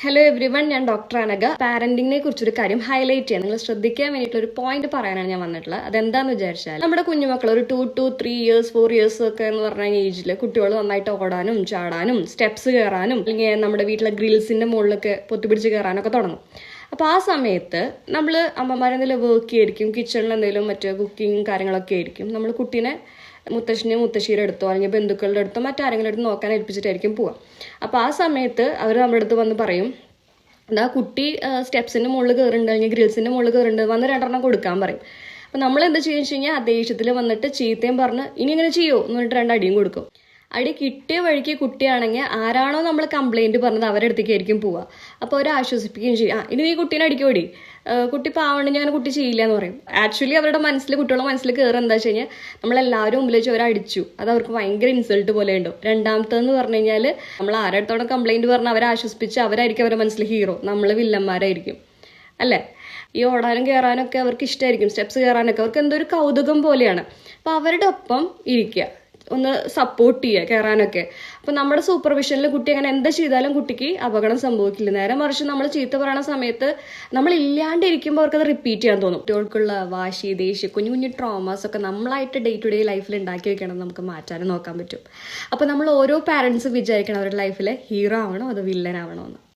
Hello every one, ഞാൻ doctor Anagha. പാരന്റിങ്ങിനെ കുറിച്ചൊരു കാര്യം ഹൈലൈറ്റ് ചെയ്യാൻ, നിങ്ങൾ ശ്രദ്ധിക്കാൻ വേണ്ടിയിട്ടുള്ള ഒരു പോയിന്റ് പറയാനാണ് ഞാൻ വന്നിട്ടുള്ളത്. അതെന്താന്ന് വിചാരിച്ചാൽ, നമ്മുടെ കുഞ്ഞുമക്കൾ ഒരു 2 to 3 years 4 years ഒക്കെ എന്ന് പറഞ്ഞ ഏജിൽ കുട്ടികൾ നന്നായിട്ട് ഓടാനും ചാടാനും സ്റ്റെപ്സ് കയറാനും അല്ലെങ്കിൽ നമ്മുടെ വീട്ടിലെ ഗ്രിൽസിന്റെ മുകളിലൊക്കെ പൊത്തിപ്പിടിച്ച് കയറാനൊക്കെ തുടങ്ങും. അപ്പോൾ ആ സമയത്ത് നമ്മൾ അമ്മമാരെന്തെങ്കിലും വർക്ക് ആയിരിക്കും, കിച്ചണിൽ എന്തെങ്കിലും മറ്റു കുക്കിങ് കാര്യങ്ങളൊക്കെ ആയിരിക്കും. നമ്മൾ കുട്ടീനെ മുത്തശ്ശിയുടെ അടുത്തോ അല്ലെങ്കിൽ ബന്ധുക്കളുടെ അടുത്തോ മറ്റാരെങ്കിലും അടുത്ത് നോക്കാൻ ഏൽപ്പിച്ചിട്ടായിരിക്കും പോവുക. അപ്പോൾ ആ സമയത്ത് അവർ നമ്മുടെ അടുത്ത് വന്ന് പറയും, എന്താ കുട്ടി സ്റ്റെപ്സിന്റെ മുകളിൽ കയറുന്നുണ്ട് അല്ലെങ്കിൽ ഗ്രിൽസിന്റെ മുകളിൽ കയറുന്നുണ്ട്, വന്ന് 2 കൊടുക്കാൻ പറയും. അപ്പം നമ്മൾ എന്താ ചെയ്യുക വെച്ച് കഴിഞ്ഞാൽ, ആ ദേഷ്യത്തിൽ വന്നിട്ട് ചീത്തയും പറഞ്ഞ് ഇനി ഇങ്ങനെ ചെയ്യോ എന്ന് പറഞ്ഞിട്ട് 2 അടിയും കൊടുക്കും. അടി കിട്ടിയ വഴിക്ക് കുട്ടിയാണെങ്കിൽ ആരാണോ നമ്മൾ കംപ്ലൈന്റ് പറഞ്ഞത് അവരുടെ അടുത്തേക്കായിരിക്കും പോവുക. അപ്പോൾ അവർ ആശ്വസിപ്പിക്കുകയും ചെയ്യും, ഇനി നീ കുട്ടീനെ അടിക്കോടി, കുട്ടി പാവണ്ടെങ്കിൽ അങ്ങനെ കുട്ടി ചെയ്യില്ല എന്ന് പറയും. ആക്ച്വലി അവരുടെ മനസ്സിൽ, കുട്ടികളുടെ മനസ്സിൽ കയറുക എന്താ വെച്ച് കഴിഞ്ഞാൽ, നമ്മളെല്ലാവരും മുമ്പിൽ വെച്ച് അവർ അടിച്ചു, അത് അവർക്ക് ഭയങ്കര ഇൻസൾട്ട് പോലെ ഉണ്ടോ. രണ്ടാമത്തെന്ന് പറഞ്ഞു കഴിഞ്ഞാൽ, നമ്മൾ ആരടുത്തോടെ കംപ്ലൈന്റ് പറഞ്ഞ് അവരെ ആശ്വസിപ്പിച്ച് അവരായിരിക്കും അവരുടെ മനസ്സിൽ ഹീറോ, നമ്മൾ വില്ലന്മാരായിരിക്കും അല്ലേ. ഈ ഓടാനും കയറാനും ഒക്കെ അവർക്ക് ഇഷ്ടമായിരിക്കും, സ്റ്റെപ്സ് കയറാനൊക്കെ അവർക്ക് എന്തോ ഒരു കൗതുകം പോലെയാണ്. അപ്പോൾ അവരുടെ ഒപ്പം ഇരിക്കുക, ഒന്ന് സപ്പോർട്ട് ചെയ്യുക കയറാനൊക്കെ. അപ്പം നമ്മുടെ സൂപ്പർവിഷനിൽ കുട്ടി അങ്ങനെ എന്താ ചെയ്താലും കുട്ടിക്ക് അപകടം സംഭവിക്കില്ല. നേരെ മറിച്ച് നമ്മൾ ചീത്ത പറയുന്ന സമയത്ത് നമ്മൾ ഇല്ലാണ്ടിരിക്കുമ്പോൾ അവർക്കത് റിപ്പീറ്റ് ചെയ്യാൻ തോന്നും. കുട്ടികൾക്കുള്ള വാശി, ദേഷ്യം, കുഞ്ഞു കുഞ്ഞു ട്രോമാസ് ഒക്കെ നമ്മളായിട്ട് ഡേ ടു ഡേ ലൈഫിൽ ഉണ്ടാക്കി വെക്കണം, നമുക്ക് മാറ്റാനും നോക്കാൻ പറ്റും. അപ്പോൾ നമ്മൾ ഓരോ പാരൻസും വിചാരിക്കണം അവരുടെ ലൈഫിൽ ഹീറോ ആവണോ അതോ വില്ലൻ ആവണോ എന്ന്.